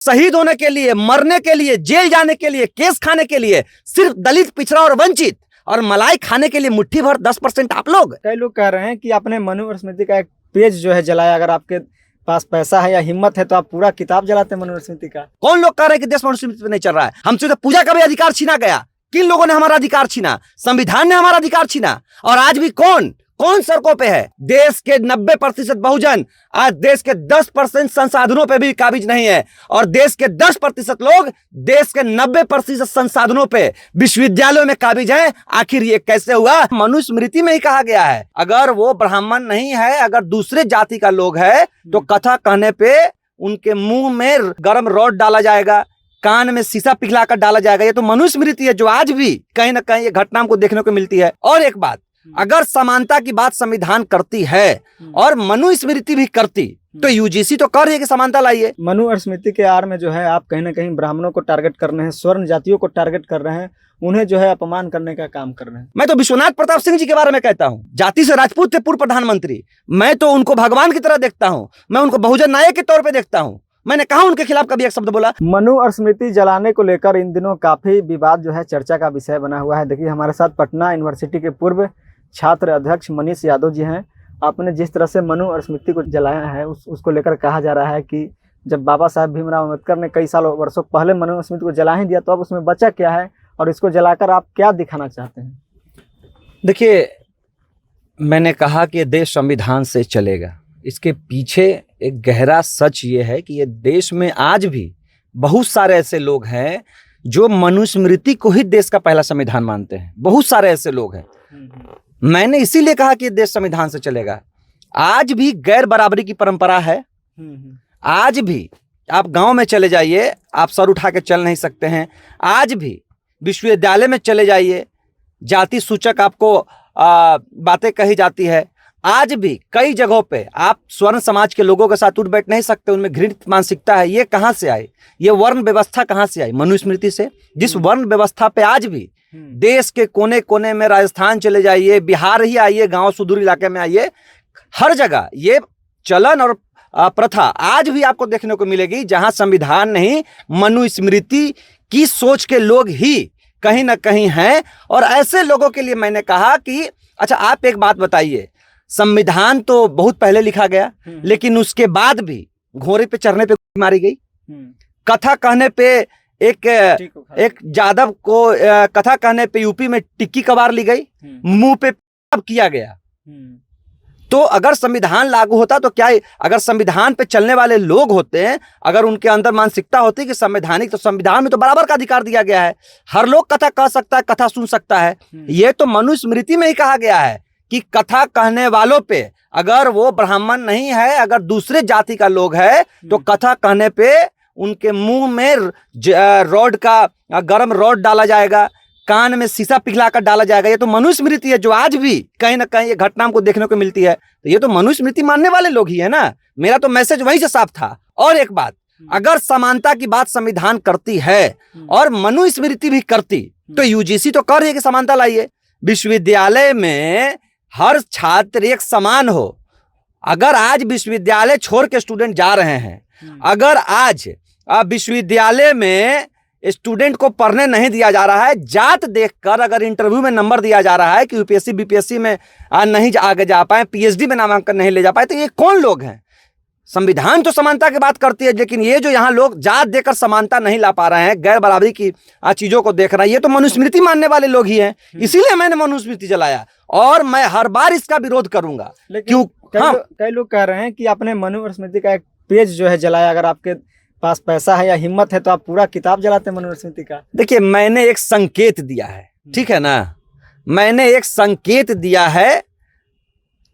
शहीद होने के लिए, मरने के लिए, जेल जाने के लिए, केस खाने के लिए सिर्फ दलित, पिछड़ा और वंचित, और मलाई खाने के लिए मुट्ठी भर 10% आप लोग। कई लोग कह रहे हैं कि आपने मनु और स्मृति का एक पेज जो है जलाया। अगर आपके पास पैसा है या हिम्मत है तो आप पूरा किताब जलाते हैं मनु और स्मृति का। कौन लोग कह रहे हैं कि देश मनुस्मृति पे नहीं चल रहा है? हमसे तो पूजा का भी अधिकार छीना गया। किन लोगों ने हमारा अधिकार छीना? संविधान ने हमारा अधिकार छीना। और आज भी कौन सड़कों पे है? देश के 90% बहुजन आज देश के 10% संसाधनों पे भी काबिज नहीं है, और देश के 10% लोग देश के 90% संसाधनों पे विश्वविद्यालयों में काबिज हैं। आखिर ये कैसे हुआ? मनुस्मृति में ही कहा गया है, अगर वो ब्राह्मण नहीं है, अगर दूसरे जाति का लोग है, तो कथा कहने पे उनके मुंह में गर्म रॉड डाला जाएगा, कान में शीशा पिघलाकर डाला जाएगा। ये तो मनुस्मृति है जो आज भी कहीं ना कहीं ये घटना हमको देखने को मिलती है। और एक बात, अगर समानता की बात संविधान करती है और मनुस्मृति भी करती, तो यूजीसी तो कर रही है कि समानता लाइए। मनु और स्मृति के आड़ में जो है आप कहीं ना कहीं ब्राह्मणों को टारगेट कर रहे हैं, स्वर्ण जातियों को टारगेट कर रहे हैं, उन्हें जो है अपमान करने का काम कर रहे हैं। मैं तो विश्वनाथ प्रताप सिंह जी के बारे में कहता हूं, जाति से राजपूत थे, पूर्व प्रधानमंत्री। मैं तो उनको भगवान की तरह देखता हूं, मैं उनको बहुजन नायक के तौर पर देखता हूं। मैंने कहा उनके खिलाफ कभी एक शब्द बोला? मनु और स्मृति जलाने को लेकर इन दिनों काफी विवाद जो है चर्चा का विषय बना हुआ है। देखिए, हमारे साथ पटना यूनिवर्सिटी के पूर्व छात्र अध्यक्ष मनीष यादव जी हैं। आपने जिस तरह से मनु और स्मृति को जलाया है उसको लेकर कहा जा रहा है कि जब बाबा साहब भीमराव अम्बेडकर ने कई वर्षों पहले मनु और स्मृति को जला ही दिया, तो अब उसमें बचा क्या है और इसको जलाकर आप क्या दिखाना चाहते हैं? देखिए, मैंने कहा कि देश संविधान से चलेगा। इसके पीछे एक गहरा सच ये है कि ये देश में आज भी बहुत सारे ऐसे लोग हैं जो मनुस्मृति को ही देश का पहला संविधान मानते हैं। बहुत सारे ऐसे लोग हैं। मैंने इसीलिए कहा कि देश संविधान से चलेगा। आज भी गैर बराबरी की परंपरा है। आज भी आप गांव में चले जाइए, आप सर उठा के चल नहीं सकते हैं। आज भी विश्वविद्यालय में चले जाइए, जाति सूचक आपको बातें कही जाती है। आज भी कई जगहों पे आप स्वर्ण समाज के लोगों के साथ उठ बैठ नहीं सकते, उनमें घृणित मानसिकता है। ये कहाँ से आई? ये वर्ण व्यवस्था कहाँ से आई? मनुस्मृति से। जिस वर्ण व्यवस्था पे आज भी देश के कोने कोने में, राजस्थान चले जाइए, बिहार ही आइए, गांव सुदूर इलाके में आइए, हर जगह ये चलन और प्रथा आज भी आपको देखने को मिलेगी, जहां संविधान नहीं, मनुस्मृति की सोच के लोग ही कहीं ना कहीं हैं। और ऐसे लोगों के लिए मैंने कहा कि अच्छा, आप एक बात बताइए, संविधान तो बहुत पहले लिखा गया, लेकिन उसके बाद भी घोड़े पे चढ़ने पे मारी गई। कथा कहने पे एक जादव को कथा कहने पे यूपी में टिक्की कबार ली गई, मुंह पे किया गया। तो अगर संविधान लागू होता तो क्या, अगर संविधान पे चलने वाले लोग होते हैं, अगर उनके अंदर मानसिकता होती कि संवैधानिक, तो संविधान में तो बराबर का अधिकार दिया गया है। हर लोग कथा कह सकता है, कथा सुन सकता है। ये तो मनुस्मृति में ही कहा गया है कि कथा कहने वालों पे, अगर वो ब्राह्मण नहीं है, अगर दूसरे जाति का लोग है, तो कथा कहने पे उनके मुंह में रॉड का गर्म रॉड डाला जाएगा, कान में शीशा पिघलाकर डाला जाएगा। ये तो मनुस्मृति है जो आज भी कहीं ना कहीं ये घटना हमको देखने को मिलती है। तो ये तो मनुस्मृति मानने वाले लोग ही है ना। मेरा तो मैसेज वहीं से साफ था। और एक बात, अगर समानता की बात संविधान करती है और मनुस्मृति भी करती, तो यूजीसी तो कर रही है कि समानता लाइए। विश्वविद्यालय में हर छात्र एक समान हो। अगर आज विश्वविद्यालय छोड़ के स्टूडेंट जा रहे हैं, अगर आज विश्वविद्यालय में स्टूडेंट को पढ़ने नहीं दिया जा रहा है, जात देखकर अगर इंटरव्यू में नंबर दिया जा रहा है कि यूपीएससी बीपीएससी में नहीं आगे जा पाए, पीएचडी में नामांकन नहीं ले जा पाए, तो ये कौन लोग हैं? संविधान तो समानता की बात करती है, लेकिन ये जो यहाँ लोग जात देकर समानता नहीं ला पा रहे हैं, गैर बराबरी की चीजों को देख रहे हैं, ये तो मनुस्मृति मानने वाले लोग ही हैं। इसीलिए मैंने मनुस्मृति जलाया और मैं हर बार इसका विरोध करूंगा। क्यों? कई लोग कह रहे हैं कि आपने मनु और स्मृति का एक पेज जो है जलाया। अगर आपके पास पैसा है या हिम्मत है तो आप पूरा किताब जलाते हैं मनु और स्मृति का। देखिए, मैंने एक संकेत दिया है, ठीक है ना। मैंने एक संकेत दिया है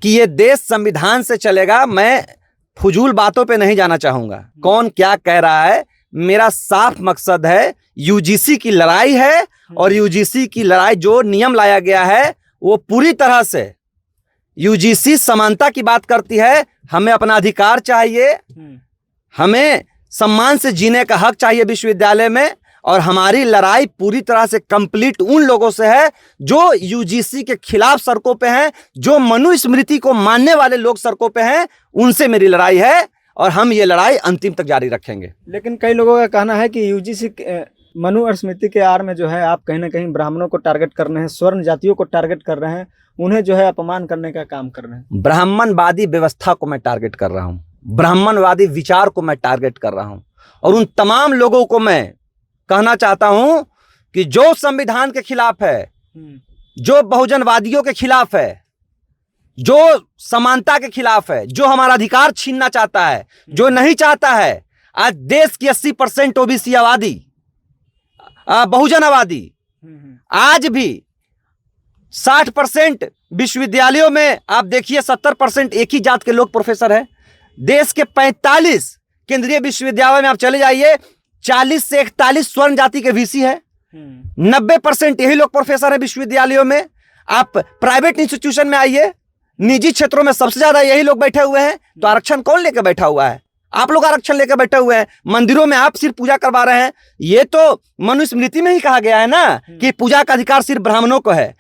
कि ये देश संविधान से चलेगा। मैं फजूल बातों पे नहीं जाना चाहूंगा, कौन क्या कह रहा है। मेरा साफ मकसद है, यूजीसी की लड़ाई है, और यूजीसी की लड़ाई जो नियम लाया गया है वो पूरी तरह से यूजीसी समानता की बात करती है। हमें अपना अधिकार चाहिए, हमें सम्मान से जीने का हक चाहिए विश्वविद्यालय में, और हमारी लड़ाई पूरी तरह से कंप्लीट उन लोगों से है जो यूजीसी के खिलाफ सड़कों पे हैं, जो मनुस्मृति को मानने वाले लोग सड़कों पे हैं, उनसे मेरी लड़ाई है। और हम ये लड़ाई अंतिम तक जारी रखेंगे। लेकिन कई लोगों का कहना है कि यूजीसी मनु और स्मृति के आड़ में जो है आप कहीं ना कहीं ब्राह्मणों को टारगेट कर रहे हैं, स्वर्ण जातियों को टारगेट कर रहे हैं, उन्हें जो है अपमान करने का काम कर रहे हैं। ब्राह्मणवादी व्यवस्था को मैं टारगेट कर रहा हूं, ब्राह्मणवादी विचार को मैं टारगेट कर रहा हूं, और उन तमाम लोगों को मैं कहना चाहता हूं कि जो संविधान के खिलाफ है, जो बहुजनवादियों के खिलाफ है, जो समानता के खिलाफ है, जो हमारा अधिकार छीनना चाहता है, जो नहीं चाहता है आज देश की 80% ओबीसी आबादी, बहुजन आबादी, आज भी 60% विश्वविद्यालयों में आप देखिए 70% एक ही जात के लोग प्रोफेसर हैं। देश के 45 केंद्रीय विश्वविद्यालयों में आप चले जाइए, 40 से 41 स्वर्ण जाति के वीसी है, 90% यही लोग प्रोफेसर हैं विश्वविद्यालयों में। आप प्राइवेट इंस्टीट्यूशन में आइए, निजी क्षेत्रों में सबसे ज्यादा यही लोग बैठे हुए हैं। तो आरक्षण कौन लेकर बैठा हुआ है? आप लोग आरक्षण लेकर बैठे हुए हैं। मंदिरों में आप सिर्फ पूजा करवा रहे हैं। ये तो मनुस्मृति में ही कहा गया है ना कि पूजा का अधिकार सिर्फ ब्राह्मणों को है।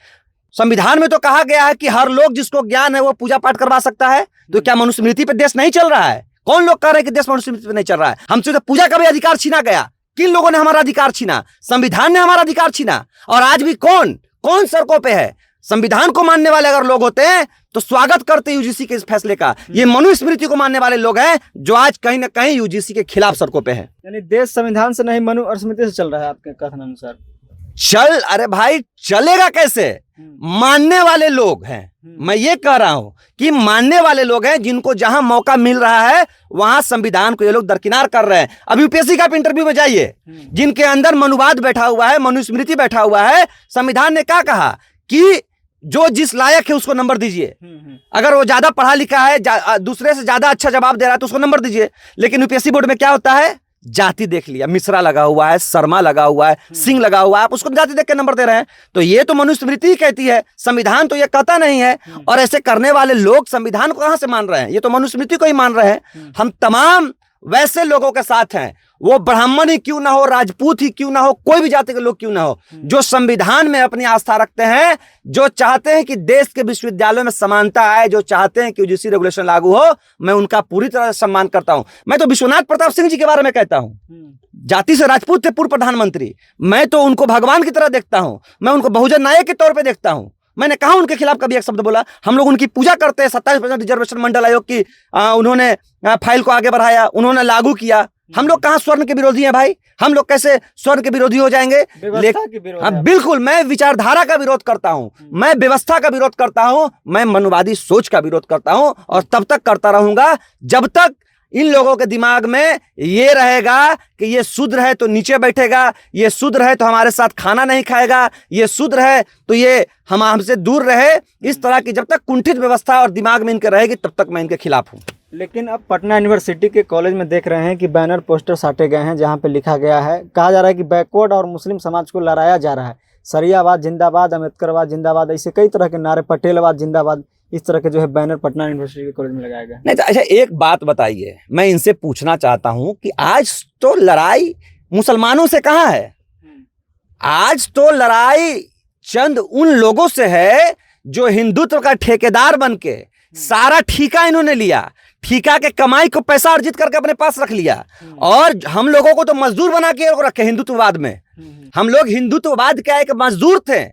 संविधान में तो कहा गया है कि हर लोग जिसको ज्ञान है वो पूजा पाठ करवा सकता है। तो क्या मनुस्मृति पे देश नहीं चल रहा है? कौन लोग कह रहे हैं कि देश मनुस्मृति पे नहीं चल रहा है? हमसे तो पूजा का भी अधिकार छीना गया। किन लोगों ने हमारा अधिकार छीना? संविधान ने हमारा अधिकार छीना। और आज भी कौन कौन सड़कों पे है? संविधान को मानने वाले अगर लोग होते हैं तो स्वागत करते यूजीसी के इस फैसले का। ये मनुस्मृति को मानने वाले लोग हैं जो आज कहीं ना कहीं यूजीसी के खिलाफ सड़कों पे हैं। यानी देश संविधान से नहीं मनु और स्मृति से चल रहा है आपके कथन अनुसार। चल, अरे भाई चलेगा कैसे? मानने वाले लोग हैं। मैं ये कह रहा हूं कि मानने वाले लोग हैं, जिनको जहां मौका मिल रहा है वहां संविधान को ये लोग दरकिनार कर रहे हैं। अब यूपीएससी का इंटरव्यू में जाइए, जिनके अंदर मनुवाद बैठा हुआ है, मनुस्मृति बैठा हुआ है, संविधान ने क्या कहा कि जो जिस लायक है उसको नंबर दीजिए। अगर वो ज्यादा पढ़ा लिखा है, दूसरे से ज्यादा अच्छा जवाब दे रहा है तो उसको नंबर दीजिए। लेकिन यूपीएससी बोर्ड में क्या होता है? जाति देख लिया, मिश्रा लगा हुआ है, शर्मा लगा हुआ है, सिंह लगा हुआ है, आप उसको जाति देख के नंबर दे रहे हैं। तो ये तो मनुस्मृति ही कहती है, संविधान तो ये कहता नहीं है। और ऐसे करने वाले लोग संविधान को कहां से मान रहे हैं? ये तो मनुस्मृति को ही मान रहे हैं। हम तमाम वैसे लोगों के साथ हैं, वो ब्राह्मण ही क्यों ना हो, राजपूत ही क्यों ना हो, कोई भी जाति के लोग क्यों ना हो, जो संविधान में अपनी आस्था रखते हैं, जो चाहते हैं कि देश के विश्वविद्यालयों में समानता आए, जो चाहते हैं कि यूजीसी रेगुलेशन लागू हो, मैं उनका पूरी तरह से सम्मान करता हूं। मैं तो विश्वनाथ प्रताप सिंह जी के बारे में कहता हूं, जाति से राजपूत थे, पूर्व प्रधानमंत्री। मैं तो उनको भगवान की तरह देखता हूं, मैं उनको बहुजन नायक के तौर पर देखता हूं। मैंने कहा उनके खिलाफ कभी एक शब्द बोला? हम लोग उनकी पूजा करते हैं। 27% रिजर्वेशन मंडल आयोग की उन्होंने फाइल को आगे बढ़ाया, उन्होंने लागू किया। हम लोग कहां स्वर्ण के विरोधी हैं भाई? हम लोग कैसे स्वर्ण के विरोधी हो जाएंगे? हाँ, बिल्कुल, मैं विचारधारा का विरोध करता हूं, मैं व्यवस्था का विरोध करता हूं, मैं मनुवादी सोच का विरोध करता हूं, और तब तक करता रहूंगा जब तक इन लोगों के दिमाग में ये रहेगा कि ये शूद्र है तो नीचे बैठेगा, ये शूद्र है तो हमारे साथ खाना नहीं खाएगा, ये शूद्र है तो ये हमसे दूर रहे। इस तरह की जब तक कुंठित व्यवस्था और दिमाग में इनके रहेगी तब तक मैं इनके खिलाफ हूं। लेकिन अब पटना यूनिवर्सिटी के कॉलेज में देख रहे हैं कि बैनर पोस्टर साटे गए हैं, जहां पे लिखा गया है, कहा जा रहा है कि बैकवर्ड और मुस्लिम समाज को लड़ाया जा रहा है। सरियावाद जिंदाबाद, अम्बेडकरवाद जिंदाबाद, ऐसे कई तरह के नारे, पटेलवाद जिंदाबाद, इस तरह के जो है बैनर पटना यूनिवर्सिटी के कॉलेज में लगाया गया। नहीं तो अच्छा, एक बात बताइए, मैं इनसे पूछना चाहता हूं कि आज तो लड़ाई मुसलमानों से कहां है? आज तो लड़ाई चंद उन लोगों से है जो हिंदुत्व का ठेकेदार बनके सारा ठेका इन्होंने लिया, ठेका के कमाई को पैसा अर्जित करके अपने पास रख लिया, और हम लोगों को तो मजदूर बना के रखे हिंदुत्ववाद में। हम लोग हिंदुत्ववाद का एक मजदूर थे,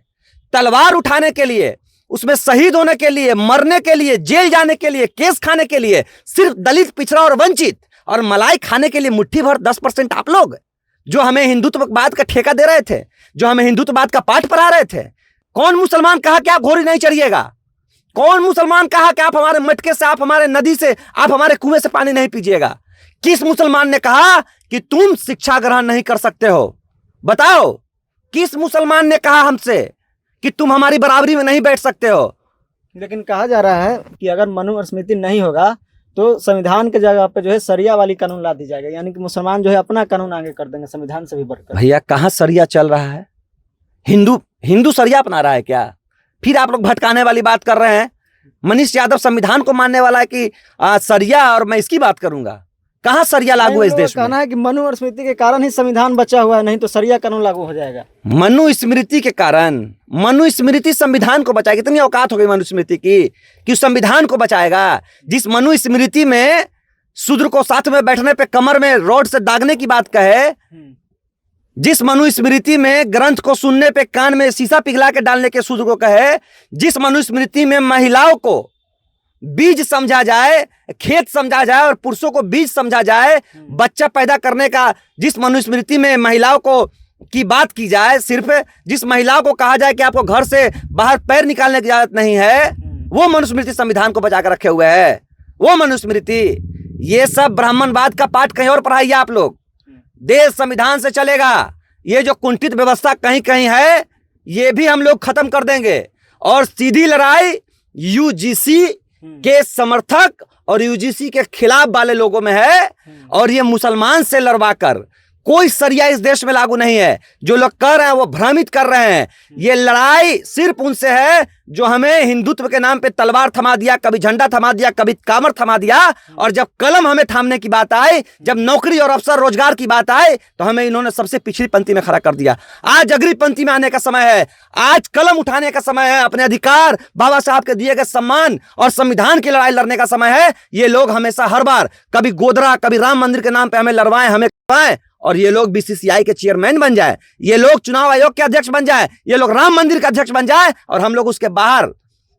तलवार उठाने के लिए, उसमें शहीद होने के लिए, मरने के लिए, जेल जाने के लिए, केस खाने के लिए, सिर्फ दलित, पिछड़ा और वंचित, और मलाई खाने के लिए मुट्ठी भर 10% आप लोग जो हमें हिंदुत्ववाद का ठेका दे रहे थे, जो हमें हिंदुत्ववाद का पाठ पढ़ा रहे थे। कौन मुसलमान कहा कि आप घोड़ी नहीं चढ़िएगा? कौन मुसलमान कहा कि आप हमारे मटके से, आप हमारे नदी से, आप हमारे कुएं से पानी नहीं पीजिएगा? किस मुसलमान ने कहा कि तुम शिक्षा ग्रहण नहीं कर सकते हो? बताओ, किस मुसलमान ने कहा हमसे कि तुम हमारी बराबरी में नहीं बैठ सकते हो? लेकिन कहा जा रहा है कि अगर मनु और स्मृति नहीं होगा तो संविधान के जगह पे जो है सरिया वाली कानून ला दी जाएगा, यानी कि मुसलमान जो है अपना कानून आगे कर देंगे संविधान से भी बढ़कर। भैया, कहाँ सरिया चल रहा है? हिंदू सरिया अपना रहा है क्या? फिर आप लोग भटकाने वाली बात कर रहे हैं। मनीष यादव संविधान को मानने वाला है कि सरिया, और मैं इसकी बात करूंगा। कहां सरिया लागू है इस देश में? कहना है कि मनु और स्मृति के कारण ही संविधान बचा हुआ है, नहीं तो सरिया कानून लागू हो जाएगा। मनु स्मृति के कारण, मनु स्मृति संविधान को बचाएगी। इतनी औकात हो गई मनु स्मृति की कि संविधान को बचाएगा। जिस मनु स्मृति में शूद्र को साथ में बैठने पे कमर में रॉड से दागने की बात कहे, जिस मनुस्मृति में ग्रंथ को सुनने पे कान में शीशा पिघला के डालने के शूद्र को कहे, जिस मनुस्मृति में महिलाओं को बीज समझा जाए, खेत समझा जाए और पुरुषों को बीज समझा जाए, बच्चा पैदा करने का जिस मनुस्मृति में महिलाओं को की बात की जाए, सिर्फ जिस महिलाओं को कहा जाए कि आपको घर से बाहर पैर निकालने की इजाजत नहीं है, वो मनुस्मृति संविधान को बचा कर रखे हुए है। वो मनुस्मृति, ये सब ब्राह्मणवाद का पाठ कहीं और पढ़ाइए आप लोग। देश संविधान से चलेगा। ये जो कुंठित व्यवस्था कहीं कहीं है, ये भी हम लोग खत्म कर देंगे। और सीधी लड़ाई यूजीसी के समर्थक और यूजीसी के खिलाफ वाले लोगों में है। और ये मुसलमान से लड़वाकर कोई सरिया इस देश में लागू नहीं है। जो लोग कर रहे हैं वो भ्रमित कर रहे हैं। ये लड़ाई सिर्फ उनसे है जो हमें हिंदुत्व के नाम पे तलवार थमा दिया, कभी झंडा थमा दिया, कभी कामर थमा दिया। और जब कलम हमें थामने की बात आई, जब नौकरी और अवसर रोजगार की बात आई, तो हमें इन्होंने सबसे पिछड़ी पंक्ति में खड़ा कर दिया। आज अग्री पंक्ति में आने का समय है। आज कलम उठाने का समय है। अपने अधिकार, बाबा साहब के दिए गए सम्मान और संविधान की लड़ाई लड़ने का समय है। ये लोग हमेशा हर बार कभी गोदरा, कभी राम मंदिर के नाम पे हमें लड़वाएं, हमें करवाएं, और ये लोग बीसीसीआई के चेयरमैन बन जाए, ये लोग चुनाव आयोग के अध्यक्ष बन जाए, ये लोग राम मंदिर के अध्यक्ष बन जाए, और हम लोग उसके बाहर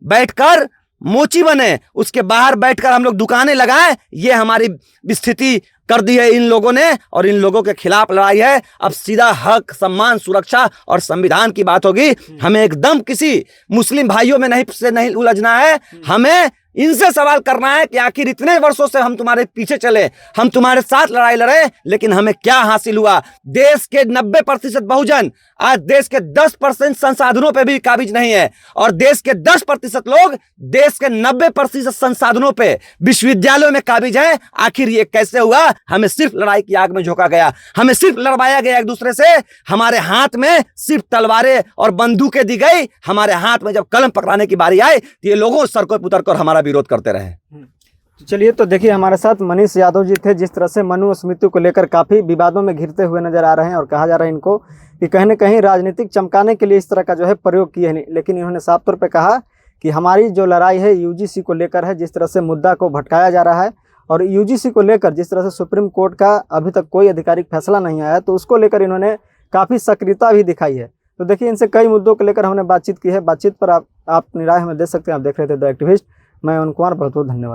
बैठकर मोची बने, उसके बाहर बैठकर हम लोग दुकानें लगाएं। ये हमारी स्थिति कर दी है इन लोगों ने, और इन लोगों के खिलाफ लड़ाई है। अब सीधा हक, सम्मान, सुरक्षा और संविधान की बात होगी। हमें एकदम किसी मुस्लिम भाइयों में नहीं उलझना है। हमें इनसे सवाल करना है कि आखिर इतने वर्षों से हम तुम्हारे पीछे चले, हम तुम्हारे साथ लड़ाई लड़े, लेकिन हमें क्या हासिल हुआ? देश के 90% बहुजन आज देश के 10% संसाधनों पे भी काबिज नहीं है, और देश के 10% लोग देश के 90% संसाधनों पे, विश्वविद्यालयों में काबिज हैं। आखिर ये कैसे हुआ? हमें सिर्फ लड़ाई की आग में झोंका गया, हमें सिर्फ लड़वाया गया एक दूसरे से। हमारे हाथ में सिर्फ तलवारें और बंदूकें दी गई। हमारे हाथ में जब कलम पकड़ाने की बारी आई, तो ये लोगों सड़कों पर उतरकर हमारा विरोध करते रहे। तो चलिए, तो देखिए हमारे साथ मनीष यादव जी थे, जिस तरह से मनुस्मृति को लेकर काफ़ी विवादों में घिरते हुए नजर आ रहे हैं। और कहा जा रहा है इनको कि कहीं ना कहीं राजनीतिक चमकाने के लिए इस तरह का जो है प्रयोग किए हैं। लेकिन इन्होंने साफ तौर पे कहा कि हमारी जो लड़ाई है यूजीसी को लेकर है, जिस तरह से मुद्दा को भटकाया जा रहा है, और यूजीसी को लेकर जिस तरह से सुप्रीम कोर्ट का अभी तक कोई आधिकारिक फैसला नहीं आया, तो उसको लेकर इन्होंने काफ़ी सक्रियता भी दिखाई है। तो देखिए, इनसे कई मुद्दों को लेकर हमने बातचीत की है। बातचीत पर आप अपनी राय हमें दे सकते हैं। आप देख रहे थे द एक्टिविस्ट। मैं उन कुमार, बहुत बहुत धन्यवाद।